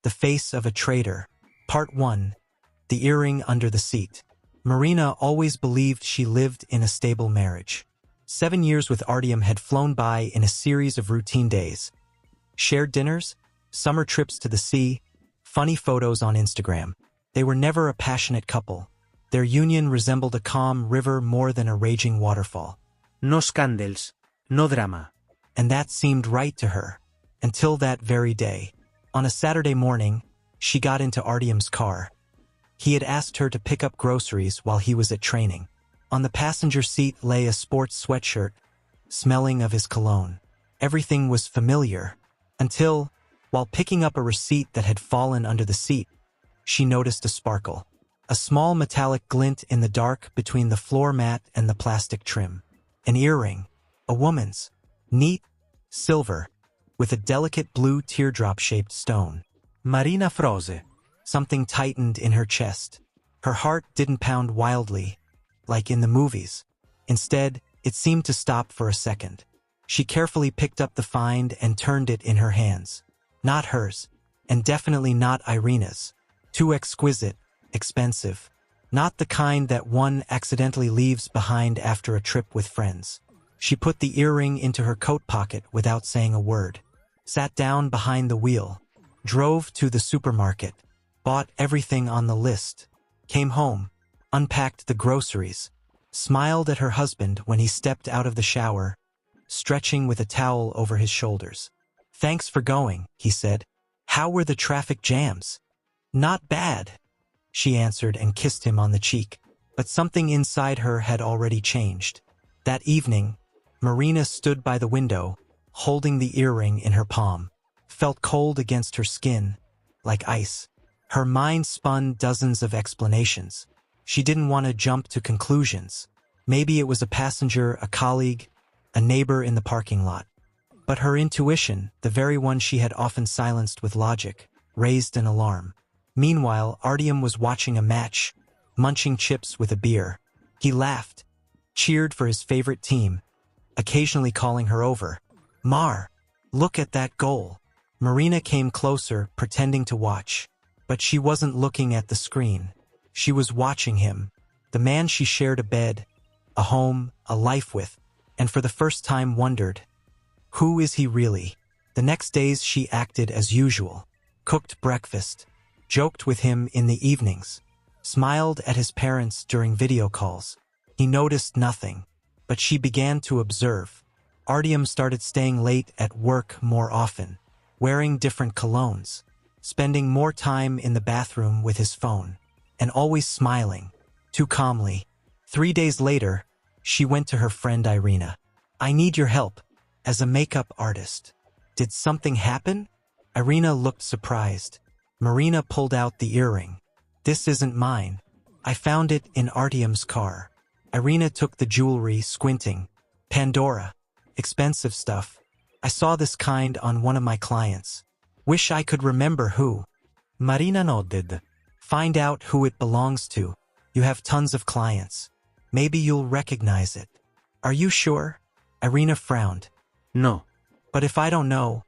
The Face of a Traitor. Part 1. The Earring Under the Seat. Marina always believed she lived in a stable marriage. 7 years with Artyom had flown by in a series of routine days. Shared dinners, summer trips to the sea, funny photos on Instagram. They were never a passionate couple. Their union resembled a calm river more than a raging waterfall. No scandals, no drama. And that seemed right to her. Until that very day. On a Saturday morning, she got into Artyom's car. He had asked her to pick up groceries while he was at training. On the passenger seat lay a sports sweatshirt, smelling of his cologne. Everything was familiar, until, while picking up a receipt that had fallen under the seat, she noticed a sparkle. A small metallic glint in the dark between the floor mat and the plastic trim. An earring, a woman's, neat, silver, with a delicate blue teardrop-shaped stone. Marina froze. Something tightened in her chest. Her heart didn't pound wildly, like in the movies. Instead, it seemed to stop for a second. She carefully picked up the find and turned it in her hands. Not hers, and definitely not Irina's. Too exquisite, expensive. Not the kind that one accidentally leaves behind after a trip with friends. She put the earring into her coat pocket without saying a word. Sat down behind the wheel. Drove to the supermarket. Bought everything on the list. Came home. Unpacked the groceries. Smiled at her husband when he stepped out of the shower, stretching with a towel over his shoulders. "Thanks for going," he said. "How were the traffic jams?" "Not bad," she answered and kissed him on the cheek. But something inside her had already changed. That evening, Marina stood by the window, holding the earring in her palm. Felt cold against her skin, like ice. Her mind spun dozens of explanations. She didn't want to jump to conclusions. Maybe it was a passenger, a colleague, a neighbor in the parking lot. But her intuition, the very one she had often silenced with logic, raised an alarm. Meanwhile, Artyom was watching a match, munching chips with a beer. He laughed, cheered for his favorite team, occasionally calling her over. "Mar, look at that goal." Marina came closer, pretending to watch. But she wasn't looking at the screen. She was watching him, the man she shared a bed, a home, a life with, and for the first time wondered, who is he really? The next days she acted as usual. Cooked breakfast, joked with him in the evenings, smiled at his parents during video calls. He noticed nothing, but she began to observe. Artyom started staying late at work more often, wearing different colognes, spending more time in the bathroom with his phone, and always smiling, too calmly. 3 days later, she went to her friend Irina. "I need your help, as a makeup artist." "Did something happen?" Irina looked surprised. Marina pulled out the earring. "This isn't mine. I found it in Artyom's car." Irina took the jewelry, squinting. "Pandora. Expensive stuff. I saw this kind on one of my clients. Wish I could remember who." Marina nodded. "Find out who it belongs to. You have tons of clients. Maybe you'll recognize it." "Are you sure?" Irina frowned. No. "But if I don't know,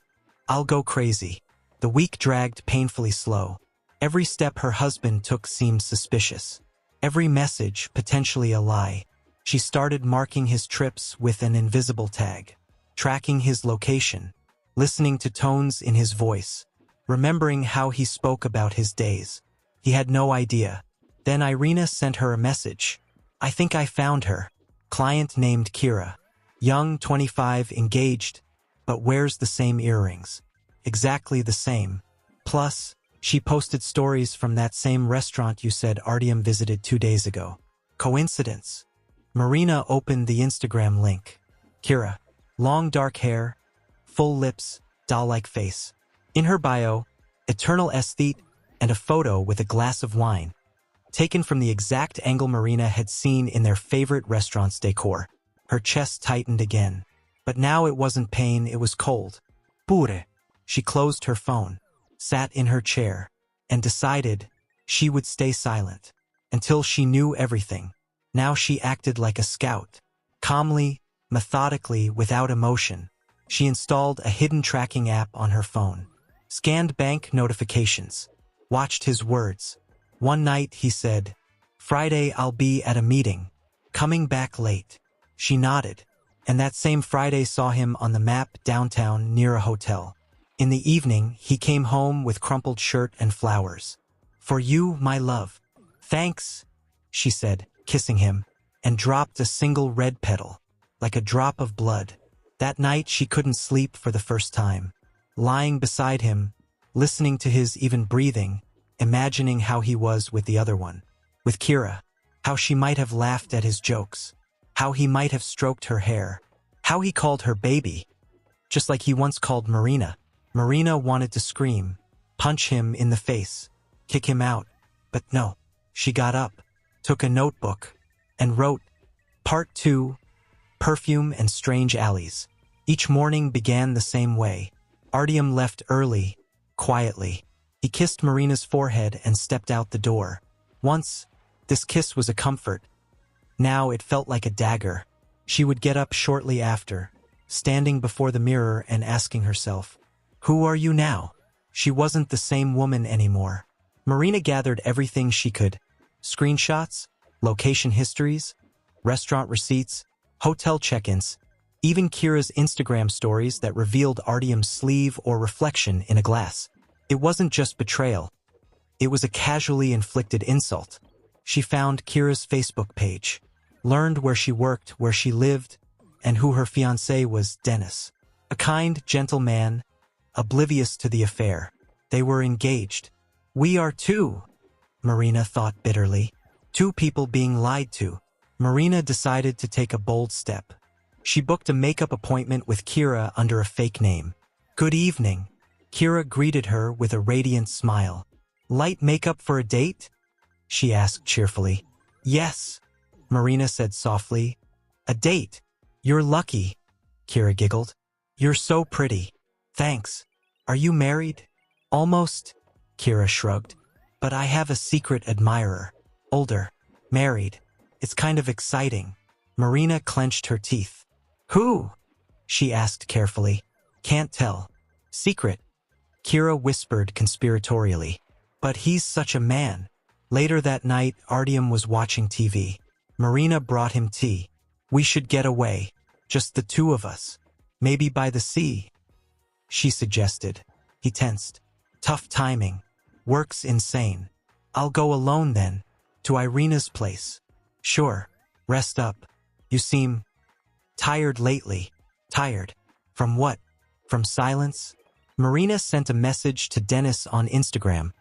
I'll go crazy." The week dragged painfully slow. Every step her husband took seemed suspicious. Every message potentially a lie. She started marking his trips with an invisible tag, tracking his location, listening to tones in his voice, remembering how he spoke about his days. He had no idea. Then Irina sent her a message. "I think I found her. Client named Kira. Young, 25, engaged, but wears the same earrings. Exactly the same. Plus, she posted stories from that same restaurant you said Artyom visited 2 days ago. Coincidence?" Marina opened the Instagram link. Kira. Long dark hair, full lips, doll-like face. In her bio, eternal aesthete and a photo with a glass of wine, taken from the exact angle Marina had seen in their favorite restaurant's decor. Her chest tightened again. But now it wasn't pain, it was cold. Pure. She closed her phone, sat in her chair, and decided she would stay silent until she knew everything. Now she acted like a scout, calmly, methodically, without emotion. She installed a hidden tracking app on her phone, scanned bank notifications, watched his words. One night he said, "Friday I'll be at a meeting, coming back late." She nodded, and that same Friday saw him on the map downtown near a hotel. In the evening, he came home with crumpled shirt and flowers. "For you, my love." "Thanks," she said, kissing him, and dropped a single red petal, like a drop of blood. That night she couldn't sleep for the first time. Lying beside him, listening to his even breathing, imagining how he was with the other one. With Kira, how she might have laughed at his jokes, how he might have stroked her hair, how he called her baby, just like he once called Marina. Marina wanted to scream, punch him in the face, kick him out, but no. She got up, took a notebook, and wrote, Part 2, Perfume and Strange Alleys. Each morning began the same way. Artyom left early, quietly. He kissed Marina's forehead and stepped out the door. Once, this kiss was a comfort. Now it felt like a dagger. She would get up shortly after, standing before the mirror and asking herself, "Who are you now?" She wasn't the same woman anymore. Marina gathered everything she could. Screenshots, location histories, restaurant receipts, hotel check-ins, even Kira's Instagram stories that revealed Artyom's sleeve or reflection in a glass. It wasn't just betrayal. It was a casually inflicted insult. She found Kira's Facebook page, learned where she worked, where she lived, and who her fiancé was, Dennis. A kind, gentle man, oblivious to the affair. They were engaged. We are too, Marina thought bitterly. Two people being lied to. Marina decided to take a bold step. She booked a makeup appointment with Kira under a fake name. Good evening. Kira greeted her with a radiant smile. Light makeup for a date? She asked cheerfully. Yes, Marina said softly. A date? You're lucky, Kira giggled. You're so pretty. Thanks. Are you married? Almost, Kira shrugged. But I have a secret admirer. Older. Married. It's kind of exciting. Marina clenched her teeth. Who? She asked carefully. Can't tell. Secret. Kira whispered conspiratorially. But he's such a man. Later that night, Artyom was watching TV. Marina brought him tea. We should get away. Just the two of us. Maybe by the sea, she suggested. He tensed. Tough timing. Work's insane. I'll go alone then. To Irina's place. Sure. Rest up. You seem tired lately. Tired. From what? From silence? Marina sent a message to Dennis on Instagram.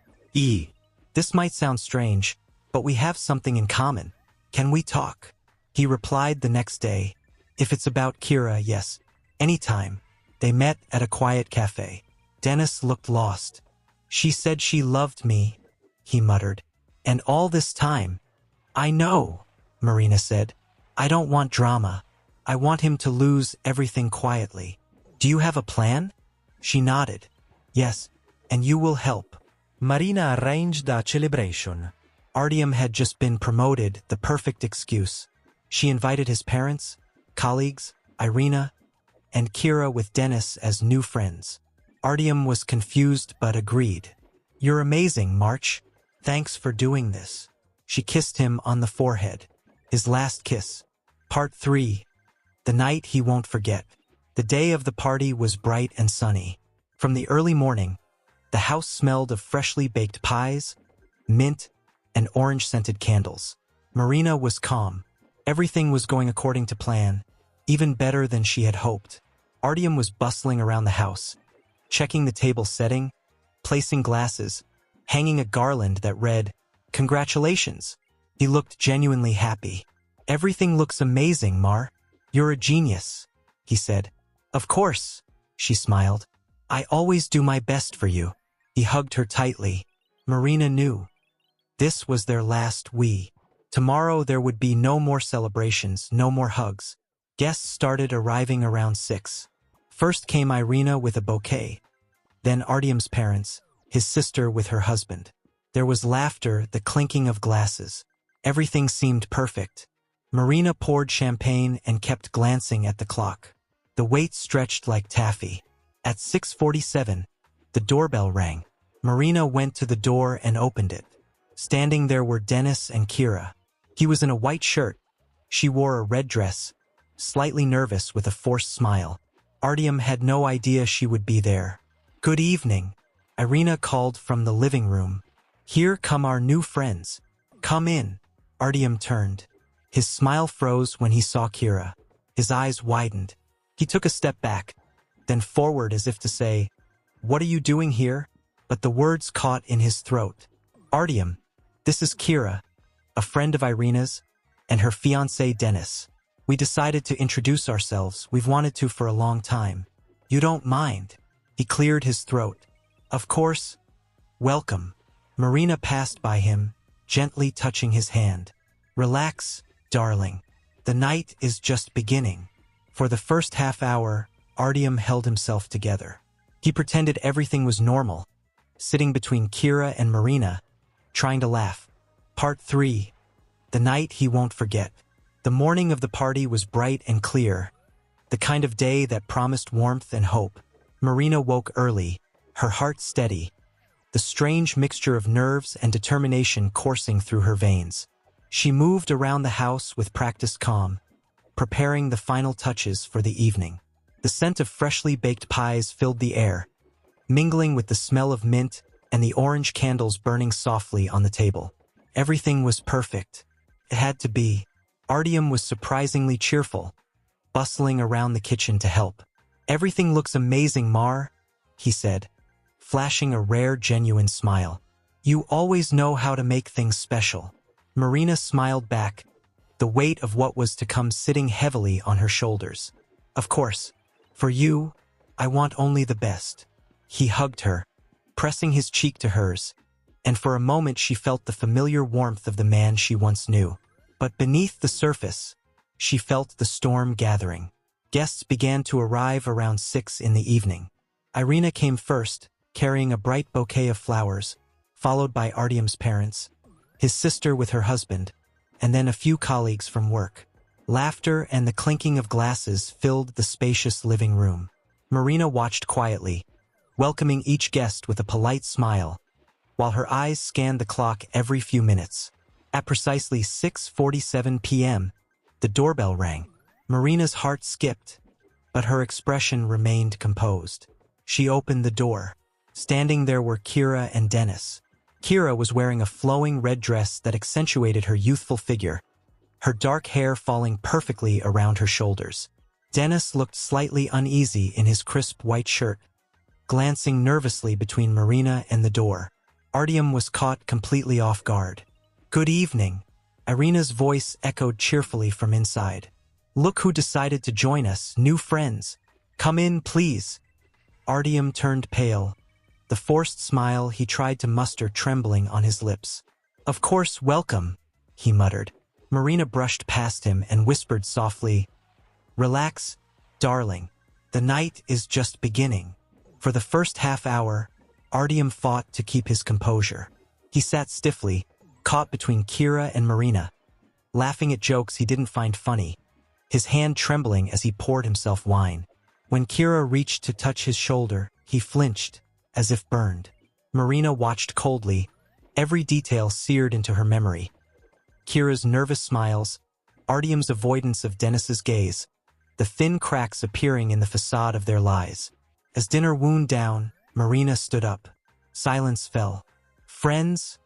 This might sound strange, but we have something in common. Can we talk? He replied the next day. If it's about Kira, yes. Anytime. They met at a quiet cafe. Dennis looked lost. She said she loved me, he muttered. And all this time. I know, Marina said. I don't want drama. I want him to lose everything quietly. Do you have a plan? She nodded. Yes, and you will help. Marina arranged a celebration. Artyom had just been promoted, the perfect excuse. She invited his parents, colleagues, Irina, and Kira with Dennis as new friends. Artyom was confused but agreed. You're amazing, March. Thanks for doing this. She kissed him on the forehead. His last kiss. Part 3. The night he won't forget. The day of the party was bright and sunny. From the early morning, the house smelled of freshly baked pies, mint, and orange-scented candles. Marina was calm. Everything was going according to plan, even better than she had hoped. Artyom was bustling around the house, checking the table setting, placing glasses, hanging a garland that read, Congratulations. He looked genuinely happy. Everything looks amazing, Mar. You're a genius, he said. Of course, she smiled. I always do my best for you. He hugged her tightly. Marina knew. This was their last we. Tomorrow there would be no more celebrations, no more hugs. Guests started arriving around 6. First came Irina with a bouquet. Then Artyom's parents, his sister with her husband. There was laughter, the clinking of glasses. Everything seemed perfect. Marina poured champagne and kept glancing at the clock. The wait stretched like taffy. At 6:47, The doorbell rang. Marina went to the door and opened it. Standing there were Dennis and Kira. He was in a white shirt. She wore a red dress, slightly nervous with a forced smile. Artyom had no idea she would be there. "Good evening," Irina called from the living room. "Here come our new friends. Come in." Artyom turned. His smile froze when he saw Kira. His eyes widened. He took a step back, then forward as if to say, "What are you doing here?" But the words caught in his throat. "Artyom, this is Kira, a friend of Irina's, and her fiancé Dennis. We decided to introduce ourselves. We've wanted to for a long time. You don't mind?" He cleared his throat. "Of course. Welcome." Marina passed by him, gently touching his hand. "Relax, darling. The night is just beginning." For the first half hour, Artyom held himself together. He pretended everything was normal, sitting between Kira and Marina, trying to laugh. Part 3. The night he won't forget. The morning of the party was bright and clear, the kind of day that promised warmth and hope. Marina woke early, her heart steady, the strange mixture of nerves and determination coursing through her veins. She moved around the house with practiced calm, preparing the final touches for the evening. The scent of freshly baked pies filled the air, mingling with the smell of mint and the orange candles burning softly on the table. Everything was perfect. It had to be. Artyom was surprisingly cheerful, bustling around the kitchen to help. "Everything looks amazing, Mar," he said, flashing a rare, genuine smile. "You always know how to make things special." Marina smiled back, the weight of what was to come sitting heavily on her shoulders. "Of course. For you, I want only the best." He hugged her, pressing his cheek to hers, and for a moment she felt the familiar warmth of the man she once knew. But beneath the surface, she felt the storm gathering. Guests began to arrive around 6 in the evening. Irina came first, carrying a bright bouquet of flowers, followed by Artyom's parents, his sister with her husband, and then a few colleagues from work. Laughter and the clinking of glasses filled the spacious living room. Marina watched quietly, welcoming each guest with a polite smile, while her eyes scanned the clock every few minutes. At precisely 6:47 p.m., the doorbell rang. Marina's heart skipped, but her expression remained composed. She opened the door. Standing there were Kira and Dennis. Kira was wearing a flowing red dress that accentuated her youthful figure, her dark hair falling perfectly around her shoulders. Dennis looked slightly uneasy in his crisp white shirt, glancing nervously between Marina and the door. Artyom was caught completely off guard. "Good evening." Irina's voice echoed cheerfully from inside. "Look who decided to join us, new friends. Come in, please." Artyom turned pale, the forced smile he tried to muster trembling on his lips. "Of course, welcome," he muttered. Marina brushed past him and whispered softly, "Relax, darling. The night is just beginning." For the first half hour, Artyom fought to keep his composure. He sat stiffly, caught between Kira and Marina, laughing at jokes he didn't find funny, his hand trembling as he poured himself wine. When Kira reached to touch his shoulder, he flinched, as if burned. Marina watched coldly, every detail seared into her memory. Kira's nervous smiles, Artyom's avoidance of Dennis's gaze, the thin cracks appearing in the facade of their lies. As dinner wound down, Marina stood up. Silence fell. "Friends,"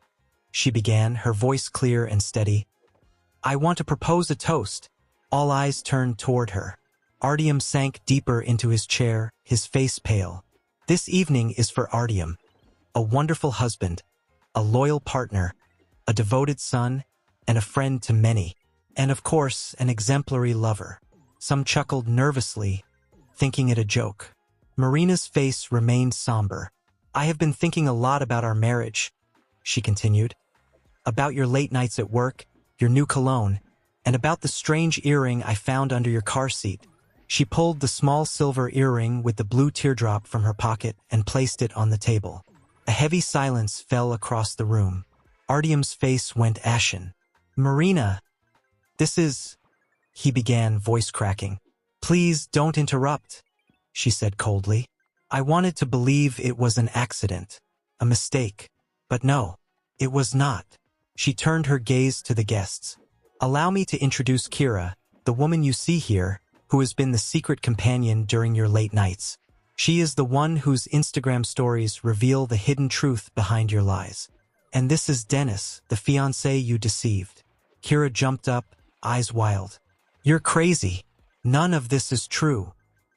she began, her voice clear and steady, "I want to propose a toast." All eyes turned toward her. Artyom sank deeper into his chair, his face pale. "This evening is for Artyom, a wonderful husband, a loyal partner, a devoted son, and a friend to many, and of course, an exemplary lover." Some chuckled nervously, thinking it a joke. Marina's face remained somber. "I have been thinking a lot about our marriage," she continued. "About your late nights at work, your new cologne, and about the strange earring I found under your car seat." She pulled the small silver earring with the blue teardrop from her pocket and placed it on the table. A heavy silence fell across the room. Artyom's face went ashen. "Marina, this is—" he began, voice cracking. "Please don't interrupt," she said coldly. I wanted to believe it was an accident, a mistake. But no, it was not. She turned her gaze to the guests. Allow me to introduce Kira, the woman you see here, who has been the secret companion during your late nights. She is the one whose Instagram stories reveal the hidden truth behind your lies. And this is Dennis, the fiancé you deceived. Kira jumped up, eyes wild. You're crazy. None of this is true.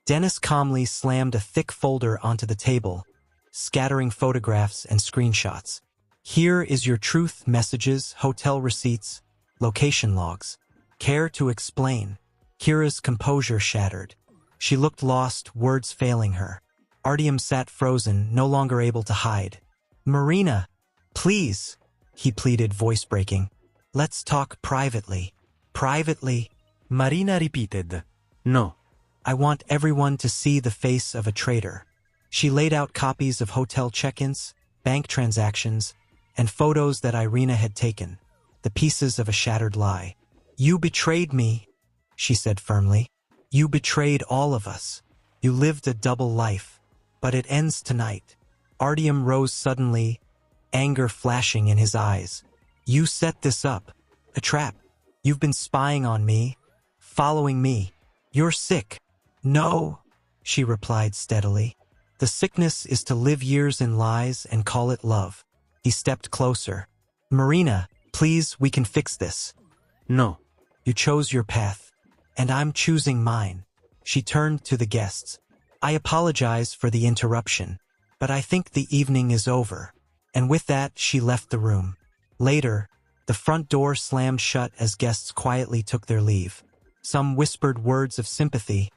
Dennis calmly slammed a thick folder onto the table, scattering photographs and screenshots. Here is your truth messages, hotel receipts, location logs. Care to explain? Kira's composure shattered. She looked lost, words failing her. Artyom sat frozen, no longer able to hide. Marina, please, he pleaded, voice breaking. Let's talk privately. Privately? Marina repeated. No. I want everyone to see the face of a traitor. She laid out copies of hotel check-ins, bank transactions, and photos that Irina had taken, the pieces of a shattered lie. You betrayed me, she said firmly. You betrayed all of us. You lived a double life. But it ends tonight. Artyom rose suddenly, anger flashing in his eyes. You set this up. A trap. You've been spying on me, following me. You're sick. No, she replied steadily. The sickness is to live years in lies and call it love. He stepped closer. Marina, please, we can fix this. No. You chose your path, and I'm choosing mine. She turned to the guests. I apologize for the interruption, but I think the evening is over. And with that, she left the room. Later, the front door slammed shut as guests quietly took their leave. Some whispered words of sympathy,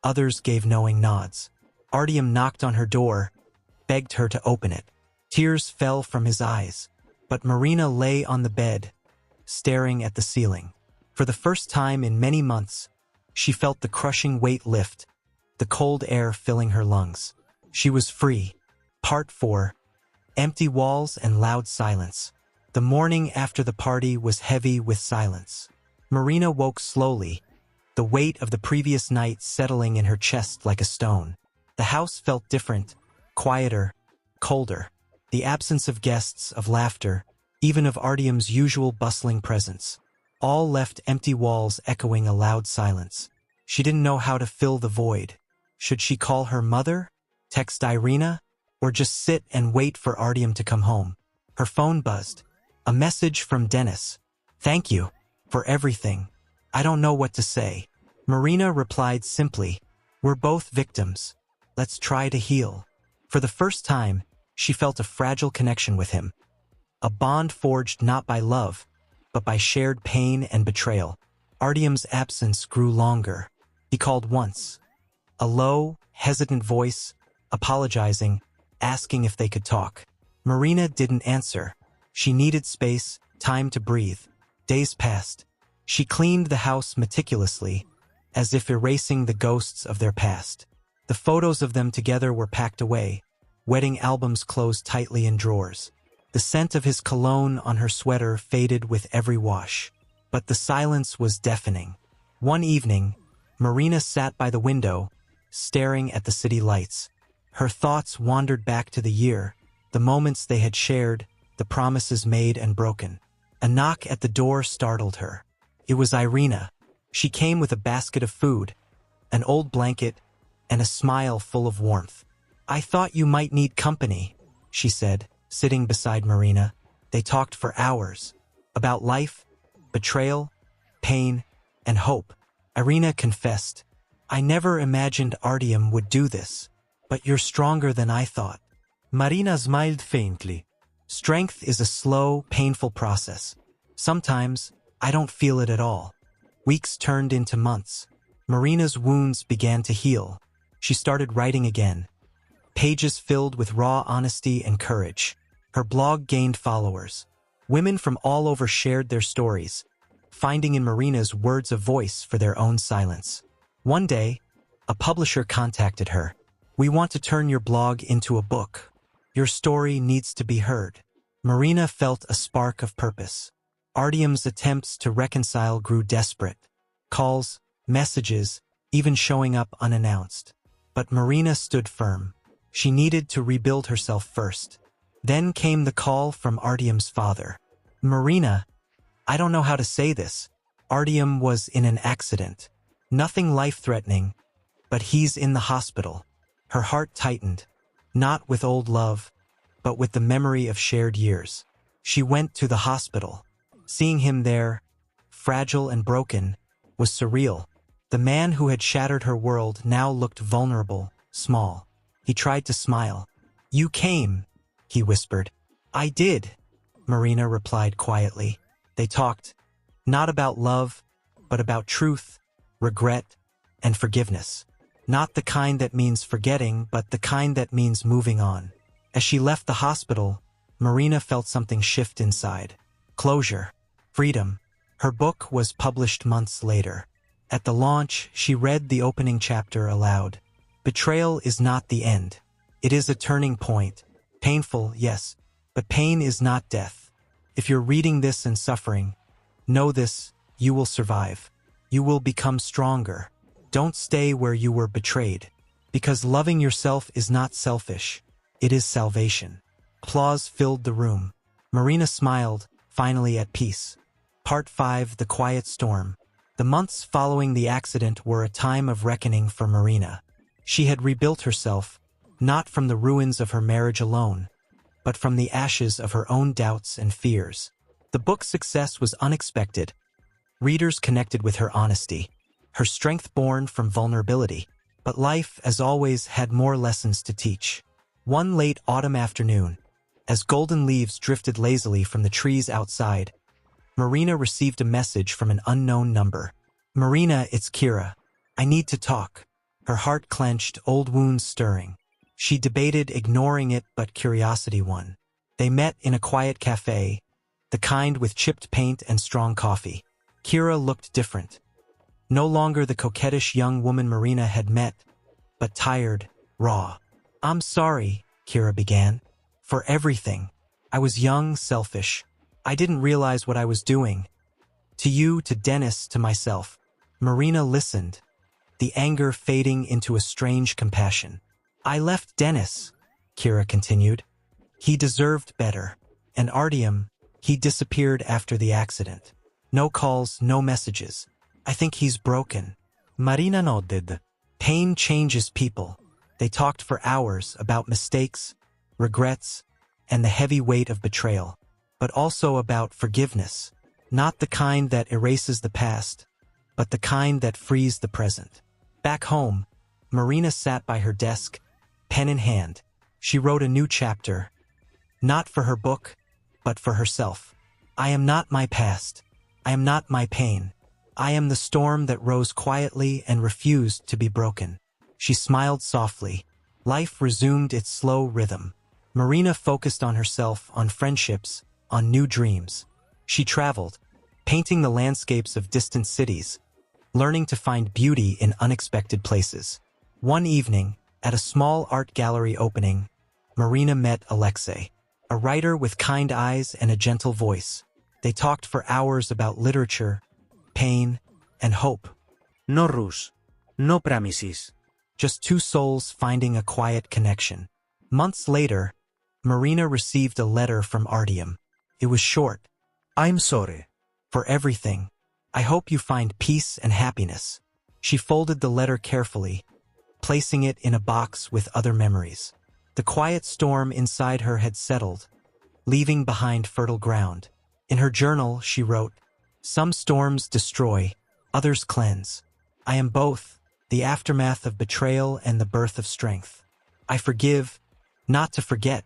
others gave knowing nods. Artyom knocked on her door, begged her to open it. Tears fell from his eyes, but Marina lay on the bed, staring at the ceiling. For the first time in many months, she felt the crushing weight lift, the cold air filling her lungs. She was free. Part 4. Empty walls and loud silence. The morning after the party was heavy with silence. Marina woke slowly, the weight of the previous night settling in her chest like a stone. The house felt different, quieter, colder. The absence of guests, of laughter, even of Artyom's usual bustling presence. All left empty walls echoing a loud silence. She didn't know how to fill the void. Should she call her mother, text Irina, or just sit and wait for Artyom to come home? Her phone buzzed. A message from Dennis. Thank you for everything. I don't know what to say. Marina replied simply, we're both victims. Let's try to heal. For the first time, she felt a fragile connection with him. A bond forged not by love, but by shared pain and betrayal. Artyom's absence grew longer. He called once. A low, hesitant voice, apologizing, asking if they could talk. Marina didn't answer. She needed space, time to breathe. Days passed. She cleaned the house meticulously, as if erasing the ghosts of their past. The photos of them together were packed away, wedding albums closed tightly in drawers. The scent of his cologne on her sweater faded with every wash. But the silence was deafening. One evening, Marina sat by the window, staring at the city lights. Her thoughts wandered back to the year, the moments they had shared, the promises made and broken. A knock at the door startled her. It was Irina. She came with a basket of food, an old blanket, and a smile full of warmth. I thought you might need company, she said, sitting beside Marina. They talked for hours, about life, betrayal, pain, and hope. Irina confessed, I never imagined Artyom would do this, but you're stronger than I thought. Marina smiled faintly. Strength is a slow, painful process. Sometimes, I don't feel it at all. Weeks turned into months. Marina's wounds began to heal. She started writing again. Pages filled with raw honesty and courage. Her blog gained followers. Women from all over shared their stories, finding in Marina's words a voice for their own silence. One day, a publisher contacted her. We want to turn your blog into a book. Your story needs to be heard. Marina felt a spark of purpose. Artyom's attempts to reconcile grew desperate. Calls, messages, even showing up unannounced. But Marina stood firm. She needed to rebuild herself first. Then came the call from Artyom's father. Marina, I don't know how to say this. Artyom was in an accident. Nothing life-threatening, but he's in the hospital. Her heart tightened, not with old love, but with the memory of shared years. She went to the hospital. Seeing him there, fragile and broken, was surreal. The man who had shattered her world now looked vulnerable, small. He tried to smile. "You came," he whispered. "I did," Marina replied quietly. They talked, not about love, but about truth, regret, and forgiveness. Not the kind that means forgetting, but the kind that means moving on. As she left the hospital, Marina felt something shift inside. Closure. Freedom. Her book was published months later. At the launch, she read the opening chapter aloud. Betrayal is not the end. It is a turning point. Painful, yes, but pain is not death. If you're reading this and suffering, know this: you will survive. You will become stronger. Don't stay where you were betrayed. Because loving yourself is not selfish. It is salvation. Applause filled the room. Marina smiled, finally at peace. Part 5: The Quiet Storm. The months following the accident were a time of reckoning for Marina. She had rebuilt herself, not from the ruins of her marriage alone, but from the ashes of her own doubts and fears. The book's success was unexpected. Readers connected with her honesty, her strength born from vulnerability. But life, as always, had more lessons to teach. One late autumn afternoon, as golden leaves drifted lazily from the trees outside, Marina received a message from an unknown number. "Marina, it's Kira. I need to talk." Her heart clenched, old wounds stirring. She debated ignoring it, but curiosity won. They met in a quiet cafe, the kind with chipped paint and strong coffee. Kira looked different. No longer the coquettish young woman Marina had met, but tired, raw. "I'm sorry," Kira began, "for everything. I was young, selfish. I didn't realize what I was doing. To you, to Dennis, to myself." Marina listened, the anger fading into a strange compassion. "I left Dennis," Kira continued. "He deserved better. And Artyom, he disappeared after the accident. No calls, no messages. I think he's broken." Marina nodded. Pain changes people. They talked for hours about mistakes, regrets, and the heavy weight of betrayal, but also about forgiveness, not the kind that erases the past, but the kind that frees the present. Back home, Marina sat by her desk, pen in hand. She wrote a new chapter, not for her book, but for herself. "I am not my past. I am not my pain. I am the storm that rose quietly and refused to be broken." She smiled softly. Life resumed its slow rhythm. Marina focused on herself, on friendships, on new dreams. She traveled, painting the landscapes of distant cities, learning to find beauty in unexpected places. One evening, at a small art gallery opening, Marina met Alexei, a writer with kind eyes and a gentle voice. They talked for hours about literature, pain, and hope. No rush. No promises. Just two souls finding a quiet connection. Months later, Marina received a letter from Artyom. It was short. "I'm sorry for everything. I hope you find peace and happiness." She folded the letter carefully, placing it in a box with other memories. The quiet storm inside her had settled, leaving behind fertile ground. In her journal, she wrote, "Some storms destroy, others cleanse. I am both, the aftermath of betrayal and the birth of strength. I forgive, not to forget,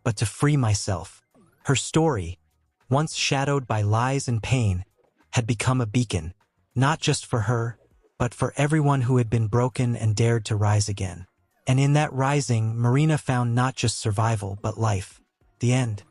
but to free myself." Her story, once shadowed by lies and pain, had become a beacon, not just for her, but for everyone who had been broken and dared to rise again. And in that rising, Marina found not just survival, but life. The end.